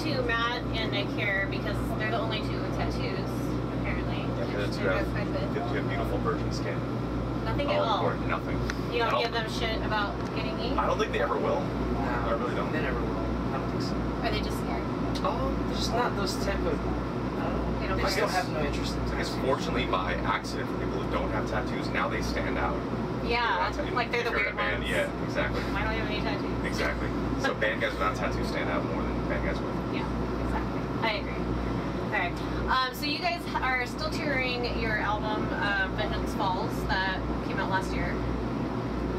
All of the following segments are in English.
to Matt and Nick here because they're the only two with tattoos, apparently. Yeah, because you have beautiful virgin skin. Nothing at all? Or nothing. You don't give them shit about getting ink? I don't think they ever will. No, I really don't. They never will. I don't think so. Are they just scared? They're just not those type of... They just don't have no interest in tattoos. I guess fortunately by accident for people who don't have tattoos, now they stand out. Yeah, like they're the weird ones. Yeah, exactly. I don't have any tattoos. Exactly. So band guys without tattoos stand out more than band guys with. Yeah, exactly. I agree. Alright, so you guys are still touring your album, Vengeance Falls, that came out last year.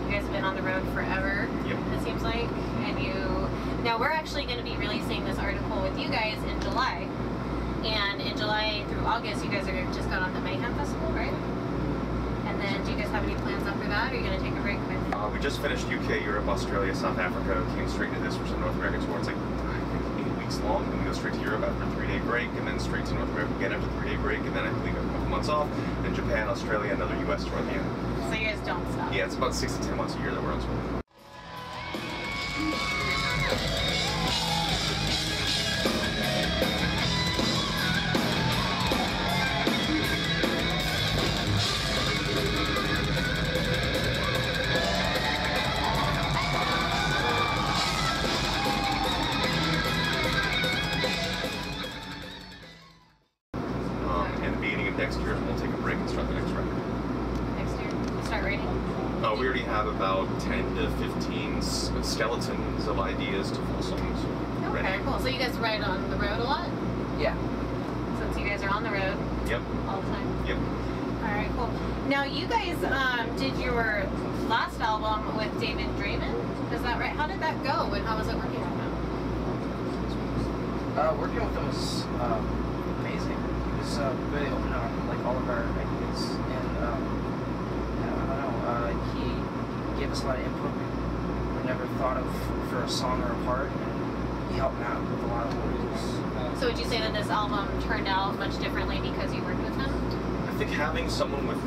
You guys have been on the road forever, it seems like. And now we're actually going to be releasing this article with you guys in July. And in July through August, you guys are just going on the Mayhem Festival, right? And then do you guys have any plans after that? Or are you going to take a break? We just finished UK, Europe, Australia, South Africa, came straight to this, which is a North American tour. It's like, I think 8 weeks long, and we go straight to Europe after a 3-day break, and then straight to North America again after a 3-day break, and then I believe a couple months off, and Japan, Australia, another US tour at the end. So you guys don't stop? Yeah, it's about 6 to 10 months a year that we're on tour. Next year, we'll take a break and start the next record. Next year? We'll start writing? We already have about 10 to 15 skeletons of ideas to full songs. Okay, cool. So you guys ride on the road a lot? Yeah. Since you guys are on the road? Yep. All the time? Yep. Alright, cool. Now, you guys did your last album with David Draymond, is that right? How did that go, and how was it working with him? Working with him was amazing. Really opened up like all of our ideas, and I don't know, he gave us a lot of input we never thought of for a song or a part, and he helped me out with a lot of words. So would you say that this album turned out much differently because you worked with him? I think having someone with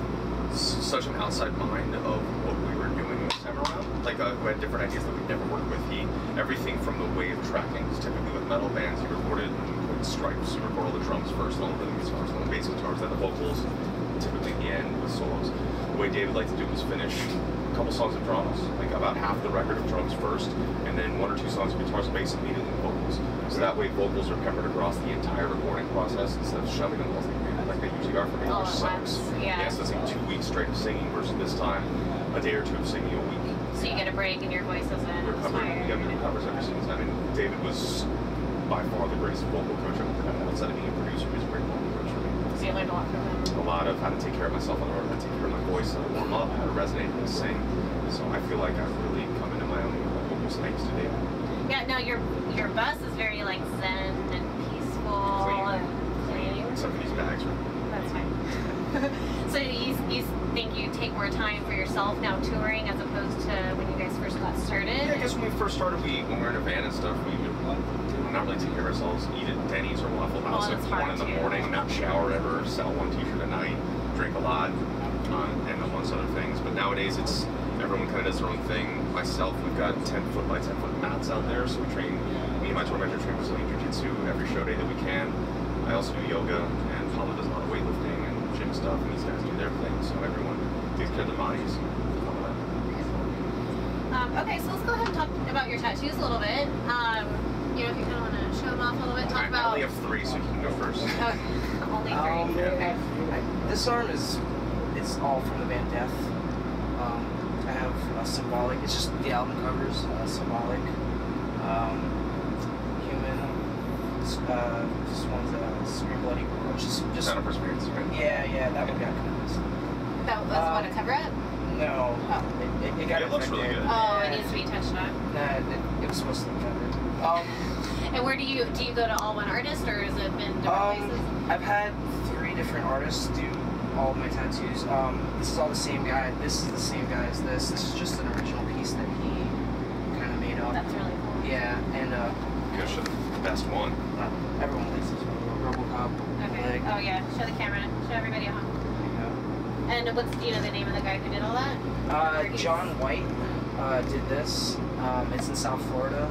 such an outside mind of what we were doing this time around, like who had different ideas that we'd never worked with, everything from the way of tracking, because typically with metal bands you recorded stripes, you record all the drums first, all the rhythm guitars, all the bass guitars, then the vocals, typically at the end with solos. The way David liked to do was finish a couple songs of drums, like about half the record of drums first, and then 1 or 2 songs of guitars and bass immediately with vocals. So that way vocals are peppered across the entire recording process instead of shoving them like they usually are for me, which sucks. Yeah, so it's like 2 weeks straight of singing versus this time, a day or 2 of singing a week. So you get a break and your voice isn't inspired. Yeah, we recovers every single time. I mean, David was by far the greatest vocal coach I've ever had. Outside of being a producer, he was a great vocal coach for me. So you learned a lot from him? A lot of how to take care of myself on the road, how to take care of my voice, how to warm up, how to resonate, how to sing. So I feel like I've really come into my own vocals thanks to David. Yeah, no, your bus is very like zen and peaceful and clean. Except for these bags, right? That's fine. So you think you take more time for yourself now touring as opposed to when you guys first got started? Yeah, I guess when we first started, when we were in a van and stuff, we would not really take care of ourselves, eat at Denny's or Waffle House at 1 in the morning, not shower ever, sell 1 t-shirt a night, drink a lot, and amongst other things. But nowadays, it's everyone kind of does their own thing. Myself, we've got 10-foot by 10-foot mats out there, so we train, me and my tour manager train Brazilian Jiu-Jitsu every show day that we can. I also do yoga, and Paula does a lot of weightlifting and gym stuff, and these guys do their thing, so everyone takes care of their bodies. Okay, so let's go ahead and talk about your tattoos a little bit. You know, if you kind of want to show them off a little bit, talk about... I only have 3, so you can go first. Okay, only 3. Yeah. Okay. This arm it's all from the band Death. I have a symbolic, it's just the album covers, symbolic, human, this one's Scream Bloody Gore, just Sound of Perseverance, right? Yeah, that one got cut. That was what, a cover up? No, it got it looks really good. Oh, it needs to be touched up. Nah, it was supposed to be covered. And where do you go to all one artist, or has it been different places? I've had 3 different artists do all of my tattoos. This is all the same guy. This is the same guy as this. This is just an original piece that he kind of made up. That's really cool. Yeah, and You should the best one. everyone likes this one. RoboCop. Okay. Oh yeah. Show the camera. Show everybody at home. And what's the name of the guy who did all that? John White did this. It's in South Florida.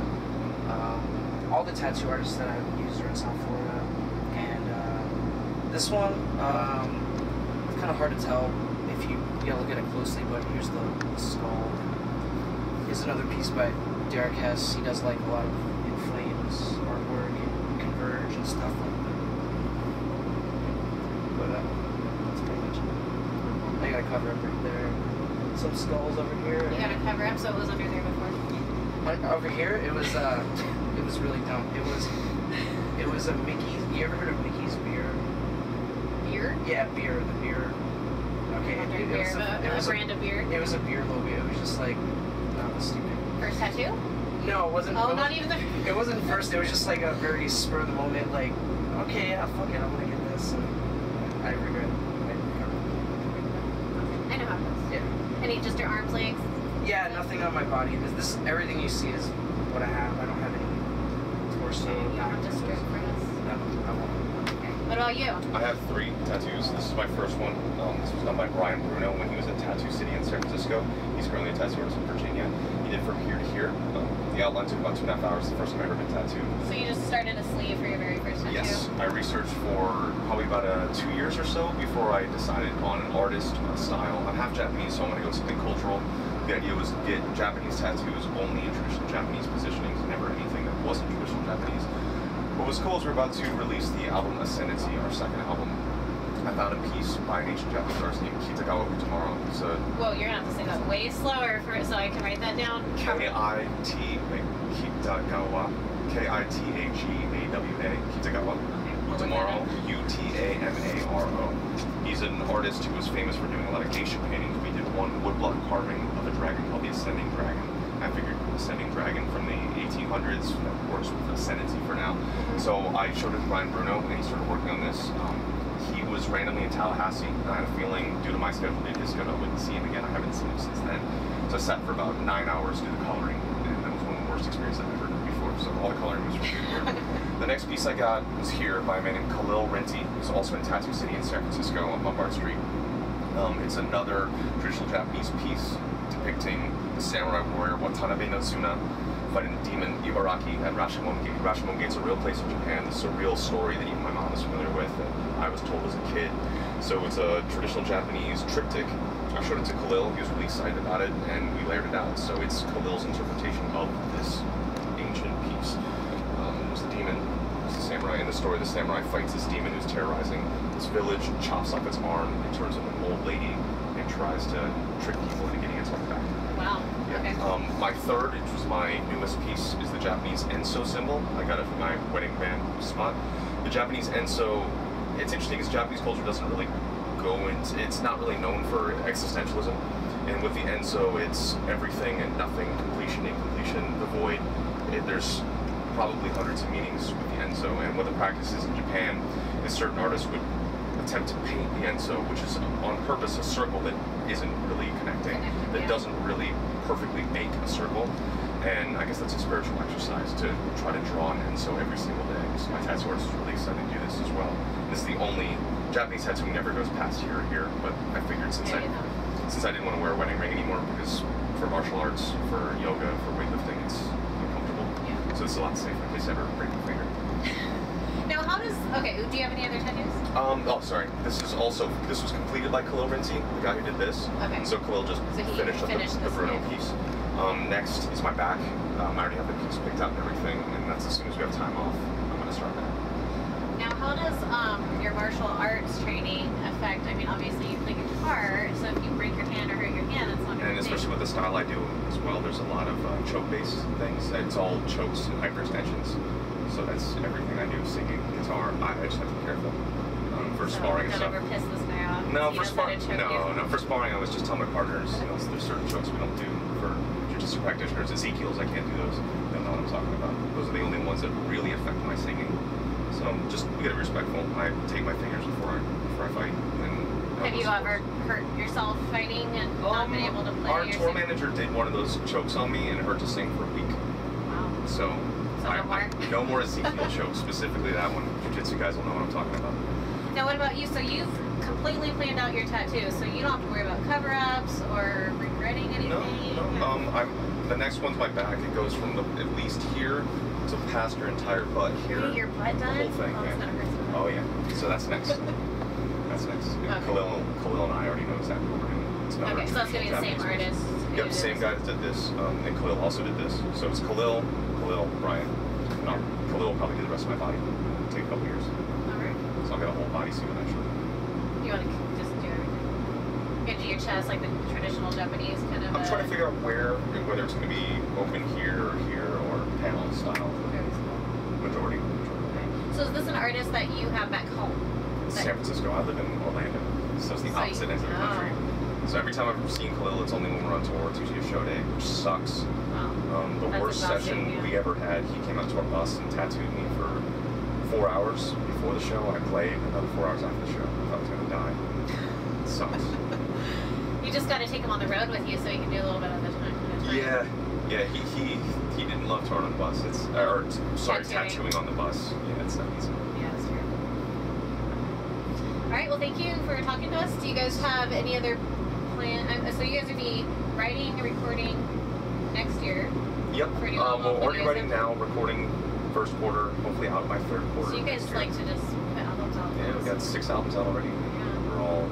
All all the tattoo artists that I've used are in South Florida. And this one, it's kind of hard to tell if you look at it closely, but here's the skull. Here's another piece by Derek Hess. He does like a lot of In Flames artwork and Converge and stuff like that. But that's pretty much it. I got a cover up right there. Some skulls over here. You got a cover up, so it was under there before. Over here, it was really dumb. It was a Mickey's. You ever heard of Mickey's beer? Beer? Yeah, beer. The beer. Okay. It was a brand of beer. It was a beer logo. It was just like, no, stupid. First tattoo? No, it wasn't. Oh, not even the. It wasn't first. It was just like a very spur of the moment. Like, okay, yeah, fuck it, I'm gonna get this. And I regret it. I know how it goes. Yeah. Any just your arms, legs? Yeah, nothing on my body. This everything you see is what I have. I don't have any torso. You don't have to strip for us. No, I won't. Okay. What about you? I have 3 tattoos. This is my first one. This was done by Brian Bruno when he was at Tattoo City in San Francisco. He's currently a tattoo artist in Virginia. He did from here to here. The outline took about 2.5 hours the first time I ever been tattooed. So you just started a sleeve for your very first tattoo? Yes, I researched for probably about 2 years or so before I decided on an artist style. I'm half Japanese, so I want to go something cultural. The idea was to get Japanese tattoos only in traditional Japanese positionings, never anything that wasn't traditional Japanese. What was cool is we're about to release the album Ascendancy, our second album. I found a piece by an ancient Japanese artist named Kitagawa tomorrow. It's a Whoa, you're gonna have to say that way slower so I can write that down. Kitagawa, Kitagawa, Kitagawa. Tomorrow, Utamaro. He's an artist who was famous for doing a lot of geisha paintings. We did one woodblock carving of a dragon called the Ascending Dragon. I figured Ascending Dragon from the 1800s, that works with Ascendancy for now. So I showed it to Brian Bruno, and he started working on this. He was randomly in Tallahassee, and I had a feeling, due to my schedule and his schedule, I wouldn't see him again. I haven't seen him since then. So I sat for about 9 hours to do the coloring, and that was one of the worst experiences I've ever done before. So all the coloring was really weird. The next piece I got was here by a man named Khalil Rinty, who's also in Tattoo City in San Francisco on Lombard Street. It's another traditional Japanese piece depicting the samurai warrior Watanabe no Tsuna fighting the demon Ibaraki at Rashomon Gate. Rashomon Gate's a real place in Japan. This is a real story that even my mom is familiar with, and I was told as a kid. So it's a traditional Japanese triptych. I showed it to Khalil. He was really excited about it, and we layered it out. So it's Khalil's interpretation of this ancient piece. There's the demon, there's the samurai. In the story, the samurai fights this demon who's terrorizing this village, chops off its arm, and turns into an old lady, and tries to trick people into getting its arm back. Wow. Yeah. Okay. My third, which was my newest piece, is the Japanese Enso symbol. I got it from my wedding band spot. The Japanese Enso, it's interesting because Japanese culture doesn't really go into, it's not really known for existentialism. And with the Enso, it's everything and nothing, completion, incompletion, the void. There's probably hundreds of meanings with the Enso. And what the practice is in Japan is certain artists would attempt to paint the Enso, which is on purpose a circle that isn't really connecting, that doesn't really perfectly make a circle. And I guess that's a spiritual exercise to try to draw an Enso every single day. So my tattoo artist is really excited to do this as well. This is the only Japanese tattooing never goes past here or here, but I figured since I didn't want to wear a wedding ring anymore, because for martial arts, for yoga, for weightlifting, it's uncomfortable. Yeah. So it's a lot safer in case I ever break my finger. Now, how does, okay, do you have any other tattoos? Oh, sorry. This was completed by Khalil Rinty, the guy who did this. Okay. So Khalil just finished the Bruno piece. Next is my back. I already have the piece picked out and everything, and that's as soon as we have time off, I'm going to start that. Now, how does your martial arts training affect, I mean, obviously you play guitar, so if you break your hand or hurt your hand, that's not going to And especially with the style I do as well, there's a lot of choke-based things. It's all chokes and hyperextensions. So that's everything I do, singing, guitar. I just have to be careful for sparring and stuff. Don't ever piss this guy off. No, for sparring, for sparring, I was just telling my partners, there's certain chokes we don't do for jiu-jitsu practitioners. Ezekiel's, I can't do those. They don't know what I'm talking about. Those are the only ones that really affect my singing. So just we gotta be respectful. I take my fingers before I fight. And have you ever hurt yourself fighting and not been able to play? Our tour manager did one of those chokes on me, and it hurt to sing for a week. Wow. So no more? No more Ezekiel chokes, specifically that one. Jiu-jitsu guys will know what I'm talking about. Now, what about you? So you've completely planned out your tattoo, so you don't have to worry about cover-ups or regretting anything? No. The next one's my back. It goes from at least here So past your entire butt here. Get your butt done? The whole thing, Oh, yeah. it's gonna hurt so bad. Oh yeah. So that's next. That's next. Yeah, Okay. Khalil and I already know exactly what we're doing. It's not Okay, so that's gonna be the same Japanese artist. who Yep, did same this. guy that did this, and Khalil also did this. So it's Khalil, Brian. No, Khalil will probably do the rest of my body. It'll take a couple years. Alright. So I'll get a whole bodysuit eventually. You want to just do everything? You can do your chest like the traditional Japanese kind of. I'm trying to figure out whether it's going to be open here or panel style. Majority. Okay. So is this an artist that you have back home? San Francisco. I live in Orlando, so it's the opposite end of the country. So every time I've seen Khalil, it's only when we're on tour. It's usually a show day, which sucks. Wow. The That's worst exhausting, session yeah. we ever had, he came out to our bus and tattooed me for 4 hours before the show, and I played another 4 hours after the show. I thought I was going to die. It sucks. You just got to take him on the road with you so you can do a little bit of the time. Yeah. He didn't love touring on the bus. Tattooing on the bus. Yeah, it's not easy. Yeah, that's true. All right. Well, thank you for talking to us. Do you guys have any other plan? So you guys will be writing and recording next year. Yep. For a new We're album. already You guys writing have- now, recording first quarter, hopefully out by third quarter. So you guys next year. like to just put albums out? Yeah, we've got 6 albums out already. Yeah. We're all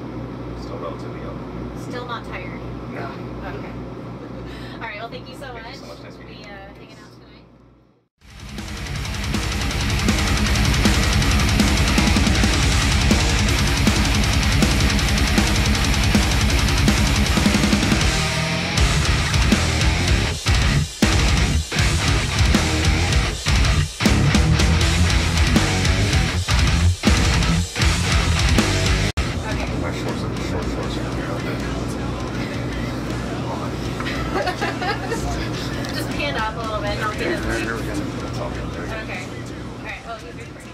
still relatively young. Still not tired. No. Okay. All right. Well, thank you so Thank much. you so much. Nice We'll meeting be you. hanging out tonight. Okay. My shorts are short shorts are here. Just pan up a little bit. Don't be There as we go. That's all good. There we go. Okay. All right. Well, you do first.